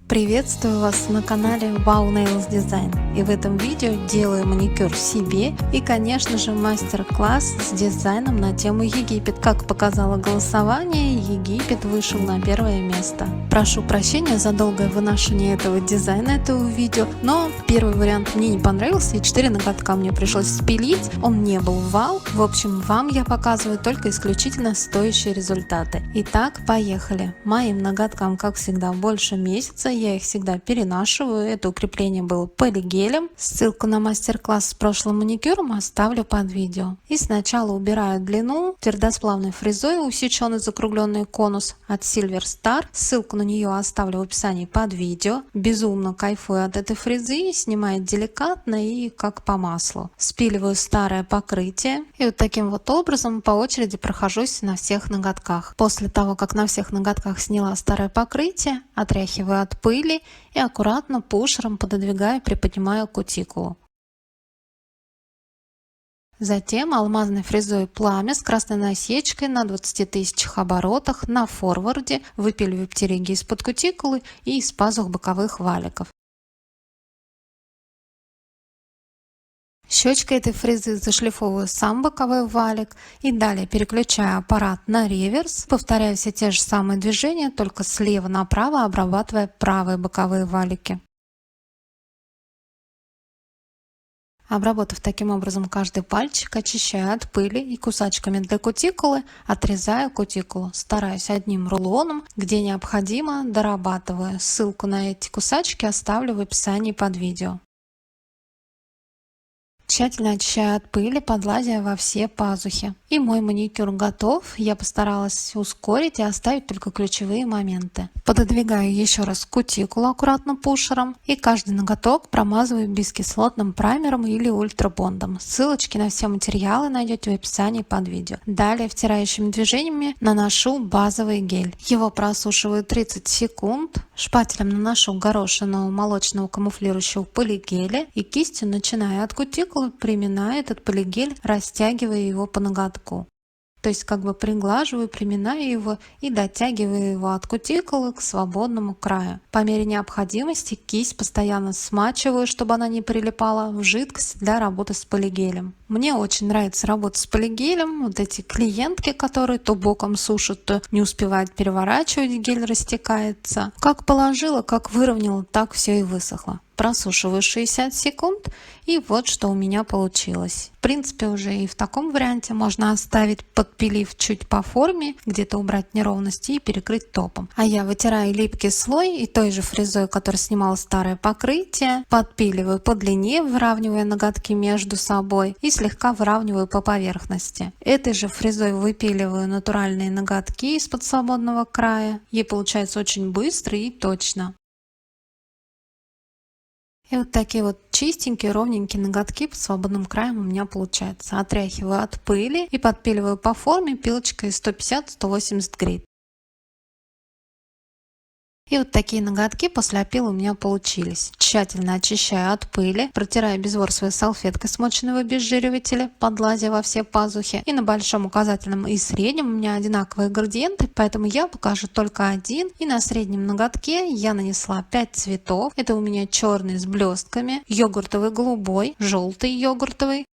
Приветствую вас на канале Wow Nails Design, и в этом видео делаю маникюр себе и, конечно же, мастер-класс с дизайном на тему Египет. Как показало голосование, Египет вышел на первое место. Прошу прощения за долгое вынашивание этого дизайна, этого видео, но первый вариант мне не понравился, и 4 ноготка мне пришлось спилить, он не был вау. В общем, вам я показываю только исключительно стоящие результаты. Итак, поехали. Моим ноготкам, как всегда, больше месяца. Я их всегда перенашиваю. Это укрепление было полигелем. Ссылку на мастер-класс с прошлым маникюром оставлю под видео. И сначала убираю длину твердосплавной фрезой, усеченный закругленный конус от Silver Star. Ссылку на нее оставлю в описании под видео. Безумно кайфую от этой фрезы, снимает деликатно и как по маслу. Спиливаю старое покрытие и вот таким вот образом по очереди прохожусь на всех ноготках. После того, как на всех ноготках сняла старое покрытие, отряхиваю от пыли и аккуратно пушером пододвигаю, приподнимаю кутикулу. Затем алмазной фрезой пламя с красной насечкой на 20 тысячах оборотах на форварде выпиливаю птериги из-под кутикулы и из пазух боковых валиков. Щечкой этой фрезы зашлифовываю сам боковой валик и далее переключаю аппарат на реверс, повторяю все те же самые движения, только слева направо обрабатывая правые боковые валики. Обработав таким образом каждый пальчик, очищаю от пыли и кусачками для кутикулы отрезаю кутикулу. Стараюсь одним рулоном, где необходимо дорабатываю. Ссылку на эти кусачки оставлю в описании под видео. Тщательно очищаю от пыли, подлазя во все пазухи. И мой маникюр готов. Я постаралась ускорить и оставить только ключевые моменты. Пододвигаю еще раз кутикулу аккуратно пушером и каждый ноготок промазываю бескислотным праймером или ультрабондом. Ссылочки на все материалы найдете в описании под видео. Далее втирающими движениями наношу базовый гель. Его просушиваю 30 секунд. Шпателем наношу горошину молочного камуфлирующего полигеля и кистью начиная от кутикулы приминаю этот полигель, растягивая его по ноготку. То есть как бы приглаживаю, приминаю его и дотягиваю его от кутикулы к свободному краю. По мере необходимости кисть постоянно смачиваю, чтобы она не прилипала в жидкость для работы с полигелем. Мне очень нравится работать с полигелем. Вот эти клиентки, которые то боком сушат, то не успевают переворачивать, гель растекается. Как положила, как выровняла, так все и высохло. Просушиваю 60 секунд, и вот что у меня получилось. В принципе, уже и в таком варианте можно оставить, подпилив чуть по форме, где-то убрать неровности и перекрыть топом. А я вытираю липкий слой и той же фрезой, которая снимала старое покрытие, подпиливаю по длине, выравнивая ноготки между собой и слегка выравниваю по поверхности. Этой же фрезой выпиливаю натуральные ноготки из-под свободного края. Ей получается очень быстро и точно. И вот такие вот чистенькие, ровненькие ноготки под свободным краем у меня получается. Отряхиваю от пыли и подпиливаю по форме пилочкой 150-180 грейд. И вот такие ноготки после опила у меня получились. Тщательно очищаю от пыли, протираю безворсовой салфеткой смоченной в обезжиривателе, подлазя во все пазухи. И на большом указательном и среднем у меня одинаковые градиенты, поэтому я покажу только один. И на среднем ноготке я нанесла 5 цветов. Это у меня черный с блестками, йогуртовый голубой, желтый йогуртовый,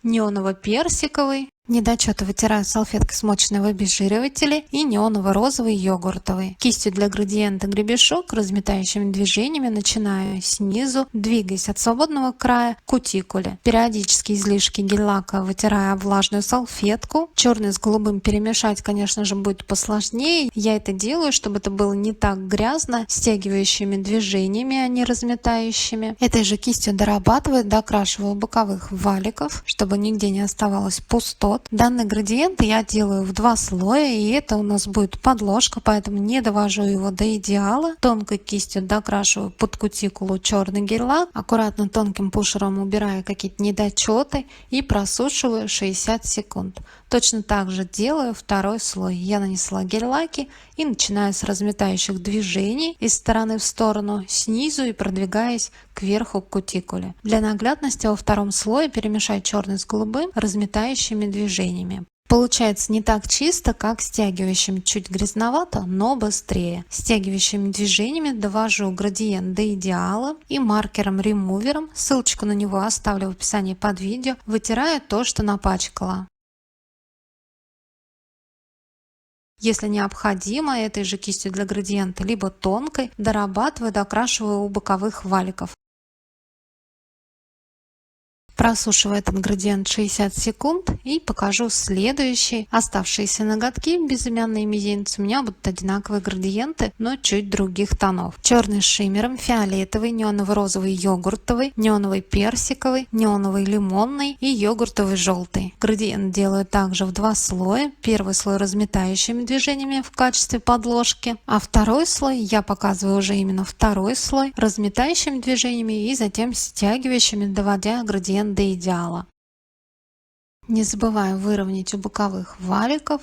неоново-персиковый. Недочеты вытираю салфеткой, смоченной в обезжиривателе, и неоново-розовый йогуртовый. Кистью для градиента гребешок разметающими движениями начинаю снизу, двигаясь от свободного края к кутикуле. Периодически излишки гель-лака вытираю об влажную салфетку. Черный с голубым перемешать, конечно же, будет посложнее. Я это делаю, чтобы это было не так грязно, стягивающими движениями, а не разметающими. Этой же кистью дорабатываю, докрашиваю боковых валиков, чтобы нигде не оставалось пустот. Данный градиент я делаю в 2 слоя, и это у нас будет подложка, поэтому не довожу его до идеала. Тонкой кистью докрашиваю под кутикулу черный гель-лак, аккуратно тонким пушером убираю какие-то недочеты и просушиваю 60 секунд. Точно так же делаю второй слой. Я нанесла гель-лаки и начинаю с разметающих движений из стороны в сторону, снизу и продвигаясь кверху к кутикуле. Для наглядности во втором слое перемешаю черный с голубым разметающими движениями. Получается не так чисто, как стягивающим, чуть грязновато, но быстрее. Стягивающими движениями довожу градиент до идеала и маркером-ремувером, ссылочку на него оставлю в описании под видео, вытираю то, что напачкала. Если необходимо, этой же кистью для градиента, либо тонкой, дорабатываю, докрашиваю у боковых валиков. Просушиваю этот градиент 60 секунд и покажу следующий. Оставшиеся ноготки, безымянные мизинцы, у меня будут одинаковые градиенты, но чуть других тонов. Черный с шиммером, фиолетовый, неоново-розовый, йогуртовый, неоновый персиковый, неоновый лимонный и йогуртовый желтый. Градиент делаю также в два слоя. Первый слой разметающими движениями в качестве подложки, а второй слой, я показываю уже именно второй слой, разметающими движениями и затем стягивающими, доводя градиент до идеала. Не забываю выровнять у боковых валиков.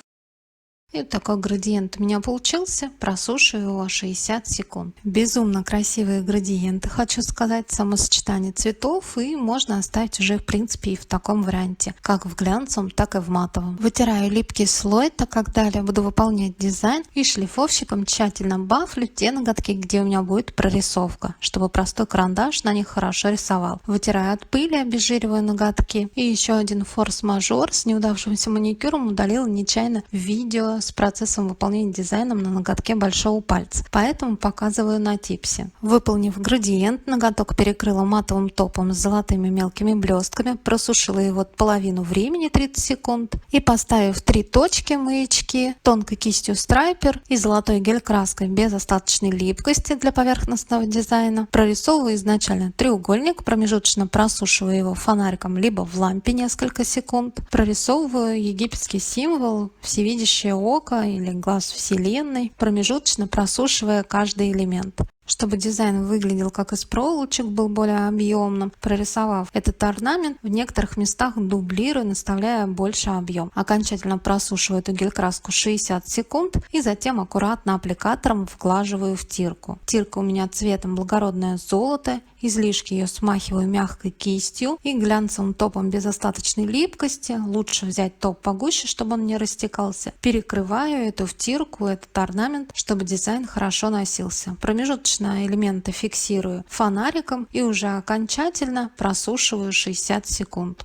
И вот такой градиент у меня получился. Просушиваю его 60 секунд. Безумно красивые градиенты, хочу сказать, само сочетание цветов, и можно оставить уже в принципе и в таком варианте, как в глянцевом, так и в матовом. Вытираю липкий слой, так как далее буду выполнять дизайн, и шлифовщиком тщательно бафлю те ноготки, где у меня будет прорисовка, чтобы простой карандаш на них хорошо рисовал. Вытираю от пыли, обезжириваю ноготки. И еще один форс-мажор: с неудавшимся маникюром удалила нечаянно видео с процессом выполнения дизайном на ноготке большого пальца, поэтому показываю на типсе. Выполнив градиент, ноготок перекрыла матовым топом с золотыми мелкими блестками, просушила его половину времени 30 секунд и, поставив 3 точки маячки тонкой кистью страйпер и золотой гель-краской без остаточной липкости для поверхностного дизайна, прорисовываю изначально треугольник, промежуточно просушиваю его фонариком либо в лампе несколько секунд, прорисовываю египетский символ всевидящее око или глаз вселенной, промежуточно просушивая каждый элемент. Чтобы дизайн выглядел как из проволочек, был более объемным, прорисовав этот орнамент, в некоторых местах дублирую, наставляя больше объем. Окончательно просушиваю эту гель-краску 60 секунд и затем аккуратно аппликатором вглаживаю в тирку. Тирка у меня цветом благородное золото, излишки ее смахиваю мягкой кистью и глянцевым топом без остаточной липкости, лучше взять топ погуще, чтобы он не растекался, перекрываю эту втирку, этот орнамент, чтобы дизайн хорошо носился. Промежуточно элементы фиксирую фонариком и уже окончательно просушиваю 60 секунд.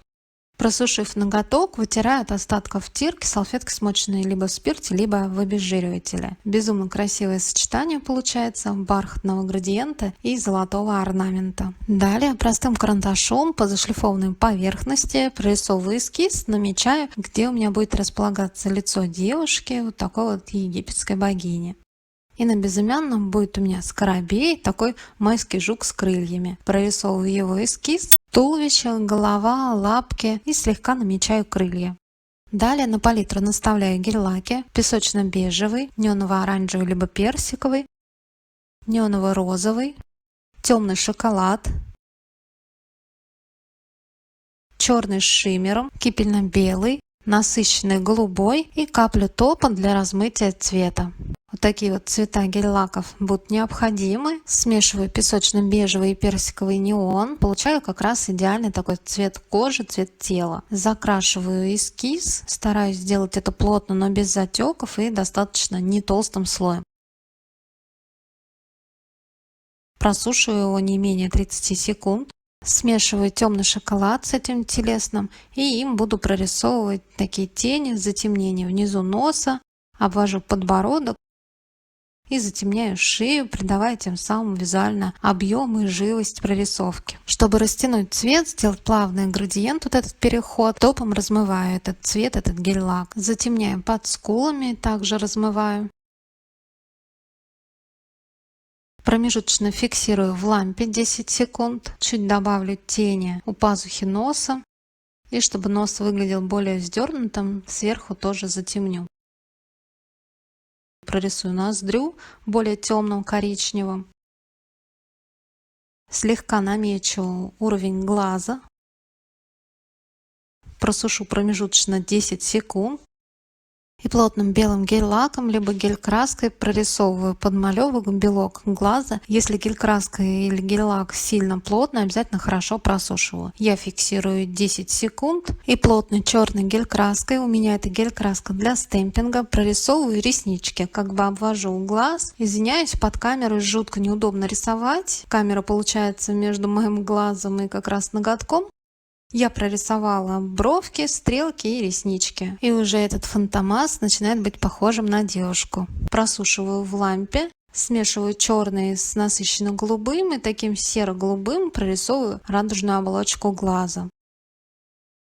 Просушив ноготок, вытираю от остатков тирки салфеткой, смоченной либо в спирте, либо в обезжиривателе. Безумно красивое сочетание получается бархатного градиента и золотого орнамента. Далее простым карандашом по зашлифованной поверхности прорисовываю эскиз, намечаю, где у меня будет располагаться лицо девушки, вот такой вот египетской богини. И на безымянном будет у меня скоробей, такой майский жук с крыльями. Прорисовываю его эскиз, туловище, голова, лапки и слегка намечаю крылья. Далее на палитру наставляю гель-лаки: песочно-бежевый, неоново-оранжевый либо персиковый, неоново-розовый, темный шоколад, черный с шиммером, кипельно-белый, насыщенный голубой и каплю топа для размытия цвета. Вот такие вот цвета гель-лаков будут необходимы. Смешиваю песочно-бежевый и персиковый неон. Получаю как раз идеальный такой цвет кожи, цвет тела. Закрашиваю эскиз. Стараюсь сделать это плотно, но без затеков и достаточно не толстым слоем. Просушиваю его не менее 30 секунд. Смешиваю темный шоколад с этим телесным и им буду прорисовывать такие тени, затемнения внизу носа. Обвожу подбородок и затемняю шею, придавая тем самым визуально объем и живость прорисовки. Чтобы растянуть цвет, сделать плавный градиент, вот этот переход, топом размываю этот цвет, этот гель-лак. Затемняю под скулами, также размываю. Промежуточно фиксирую в лампе 10 секунд. Чуть добавлю тени у пазухи носа. И чтобы нос выглядел более вздернутым, сверху тоже затемню. Прорисую ноздрю более темным коричневым. Слегка намечу уровень глаза. Просушу промежуточно 10 секунд. И плотным белым гель-лаком либо гель-краской прорисовываю подмалевок белок глаза. Если гель-краска или гель-лак сильно плотный, обязательно хорошо просушиваю. Я фиксирую 10 секунд. И плотной черной гель-краской, у меня это гель-краска для стемпинга, прорисовываю реснички. Как бы обвожу глаз. Извиняюсь, под камерой жутко неудобно рисовать. Камера получается между моим глазом и как раз ноготком. Я прорисовала бровки, стрелки и реснички. И уже этот фантомас начинает быть похожим на девушку. Просушиваю в лампе. Смешиваю черный с насыщенно голубым и таким серо-голубым прорисовываю радужную оболочку глаза.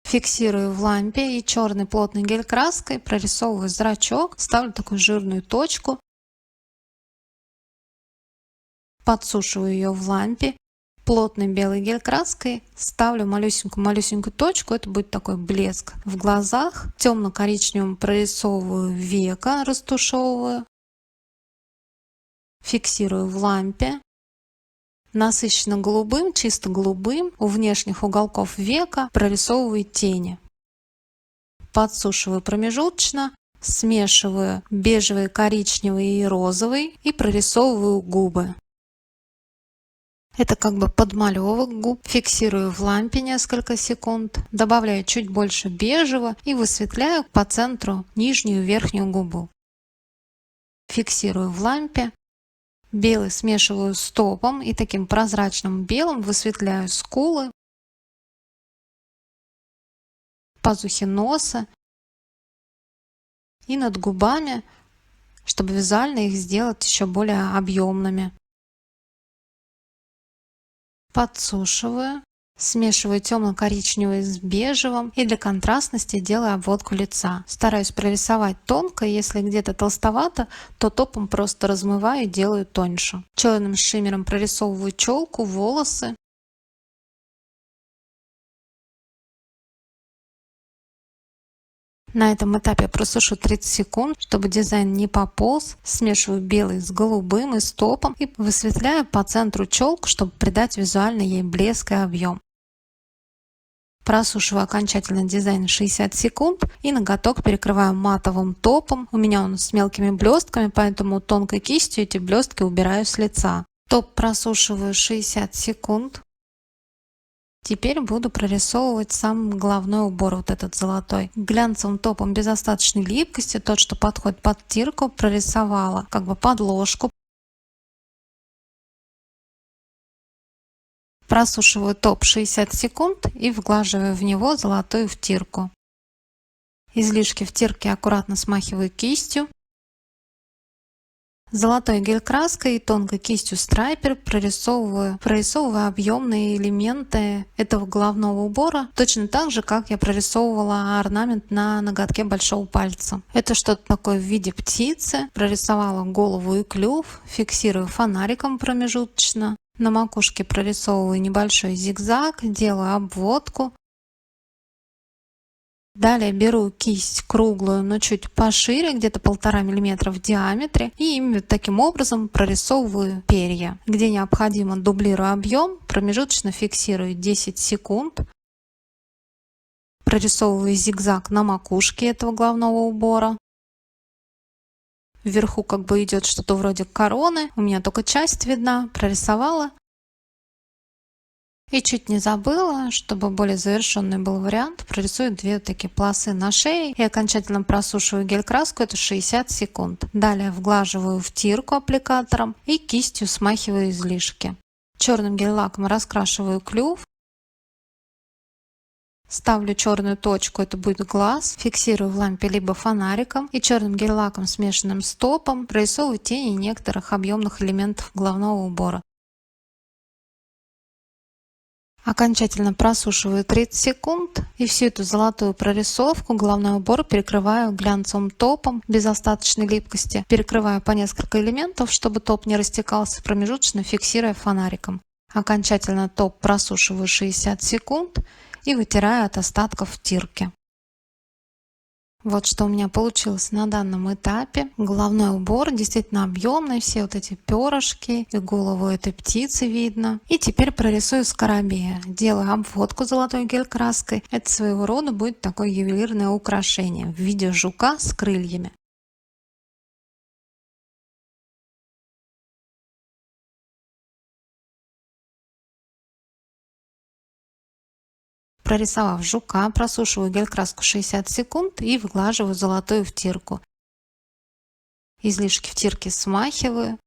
Фиксирую в лампе и черной плотной гель-краской прорисовываю зрачок, ставлю такую жирную точку. Подсушиваю ее в лампе. Плотной белой гель-краской ставлю малюсенькую точку, это будет такой блеск в глазах. Темно-коричневым прорисовываю века, растушевываю. Фиксирую в лампе. Насыщенно голубым, чисто голубым у внешних уголков века прорисовываю тени. Подсушиваю промежуточно, смешиваю бежевый, коричневый и розовый и прорисовываю губы. Это как бы подмалевок губ. Фиксирую в лампе несколько секунд, добавляю чуть больше бежевого и высветляю по центру нижнюю и верхнюю губу. Фиксирую в лампе. Белый смешиваю с топом и таким прозрачным белым высветляю скулы, пазухи носа и над губами, чтобы визуально их сделать еще более объемными. Подсушиваю, смешиваю темно-коричневый с бежевым и для контрастности делаю обводку лица. Стараюсь прорисовать тонко, если где-то толстовато, то топом просто размываю и делаю тоньше. Черным шиммером прорисовываю челку, волосы. На этом этапе просушу 30 секунд, чтобы дизайн не пополз. Смешиваю белый с голубым и с топом и высветляю по центру челку, чтобы придать визуально ей блеск и объем. Просушиваю окончательно дизайн 60 секунд и ноготок перекрываю матовым топом. У меня он с мелкими блестками, поэтому тонкой кистью эти блестки убираю с лица. Топ просушиваю 60 секунд. Теперь буду прорисовывать сам головной убор, вот этот золотой. Глянцевым топом без остаточной липкости, тот, что подходит под тирку, прорисовала как бы подложку. Просушиваю топ 60 секунд и вглаживаю в него золотую втирку. Излишки втирки аккуратно смахиваю кистью. Золотой гель-краской и тонкой кистью страйпер прорисовываю объемные элементы этого головного убора, точно так же, как я прорисовывала орнамент на ноготке большого пальца. Это что-то такое в виде птицы. Прорисовала голову и клюв, фиксирую фонариком промежуточно. На макушке прорисовываю небольшой зигзаг, делаю обводку. Далее беру кисть круглую, но чуть пошире, где-то 1,5 мм в диаметре, и именно таким образом прорисовываю перья. Где необходимо, дублирую объем, промежуточно фиксирую 10 секунд. Прорисовываю зигзаг на макушке этого головного убора. Вверху как бы идет что-то вроде короны, у меня только часть видна, прорисовала. И чуть не забыла, чтобы более завершенный был вариант, прорисую 2 такие полосы на шее и окончательно просушиваю гель-краску, это 60 секунд. Далее вглаживаю втирку аппликатором и кистью смахиваю излишки. Черным гель-лаком раскрашиваю клюв. Ставлю черную точку, это будет глаз, фиксирую в лампе либо фонариком и черным гель-лаком, смешанным с топом, прорисовываю тени некоторых объемных элементов головного убора. Окончательно просушиваю 30 секунд и всю эту золотую прорисовку, головной убор перекрываю глянцевым топом без остаточной липкости. Перекрываю по несколько элементов, чтобы топ не растекался, промежуточно фиксируя фонариком. Окончательно топ просушиваю 60 секунд и вытираю от остатков втирки. Вот что у меня получилось на данном этапе. Головной убор действительно объемный, все вот эти перышки и голову этой птицы видно. И теперь прорисую скоробея. Делаю обводку золотой гель-краской. Это своего рода будет такое ювелирное украшение в виде жука с крыльями. Прорисовав жука, просушиваю гель-краску 60 секунд и выглаживаю золотую втирку. Излишки втирки смахиваю.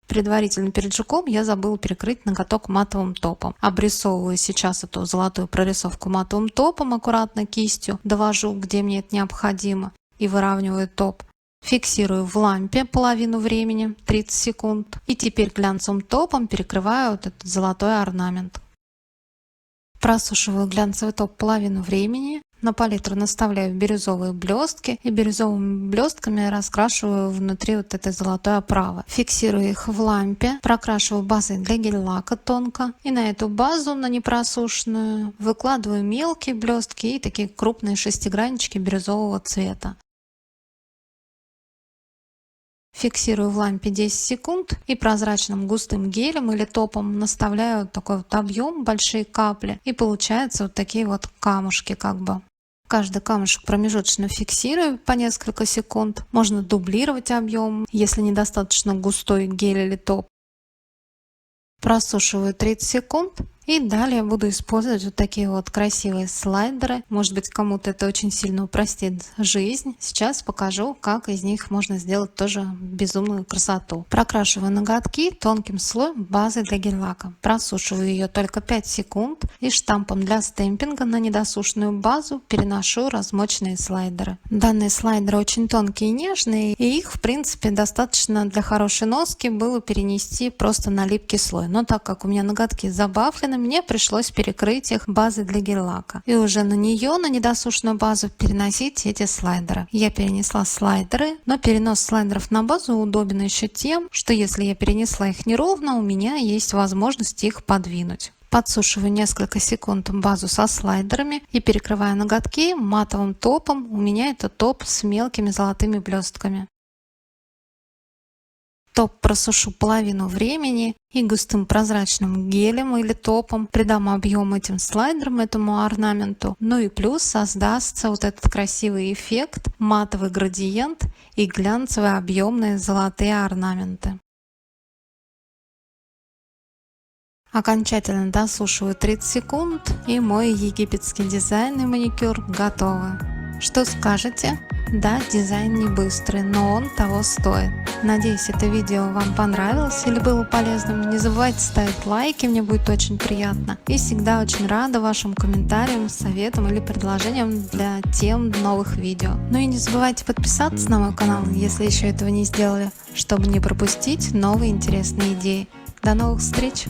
Предварительно перед жуком я забыла перекрыть ноготок матовым топом. Обрисовываю сейчас эту золотую прорисовку матовым топом аккуратно кистью, довожу, где мне это необходимо, и выравниваю топ. Фиксирую в лампе половину времени, 30 секунд. И теперь глянцевым топом перекрываю вот этот золотой орнамент. Просушиваю глянцевый топ половину времени. На палитру наставляю бирюзовые блестки и бирюзовыми блестками раскрашиваю внутри вот этой золотой оправы. Фиксирую их в лампе, прокрашиваю базой для гель-лака тонко. И на эту базу, на непросушенную, выкладываю мелкие блестки и такие крупные шестиграннички бирюзового цвета. Фиксирую в лампе 10 секунд и прозрачным густым гелем или топом наставляю такой вот объем, большие капли, и получаются вот такие вот камушки как бы. Каждый камушек промежуточно фиксирую по несколько секунд. Можно дублировать объем, если недостаточно густой гель или топ. Просушиваю 30 секунд. И далее буду использовать вот такие вот красивые слайдеры. Может быть, кому-то это очень сильно упростит жизнь. Сейчас покажу, как из них можно сделать тоже безумную красоту. Прокрашиваю ноготки тонким слоем базы для гель-лака. Просушиваю ее только 5 секунд и штампом для стемпинга на недосушенную базу переношу размоченные слайдеры. Данные слайдеры очень тонкие и нежные, и их, в принципе, достаточно для хорошей носки было перенести просто на липкий слой. Но так как у меня ноготки забавлены, мне пришлось перекрыть их базой для гель-лака. И уже на нее, на недосушенную базу, переносить эти слайдеры. Я перенесла слайдеры, но перенос слайдеров на базу удобен еще тем, что если я перенесла их неровно, у меня есть возможность их подвинуть. Подсушиваю несколько секунд базу со слайдерами и перекрываю ноготки матовым топом. У меня это топ с мелкими золотыми блестками. Топ просушу половину времени и густым прозрачным гелем или топом придам объем этим слайдерам, этому орнаменту. Ну и плюс создастся вот этот красивый эффект, матовый градиент и глянцевые объемные золотые орнаменты. Окончательно досушиваю 30 секунд, и мой египетский дизайн и маникюр готовы. Что скажете? Да, дизайн не быстрый, но он того стоит. Надеюсь, это видео вам понравилось или было полезным. Не забывайте ставить лайки, мне будет очень приятно. И всегда очень рада вашим комментариям, советам или предложениям для тем новых видео. Ну и не забывайте подписаться на мой канал, если еще этого не сделали, чтобы не пропустить новые интересные идеи. До новых встреч!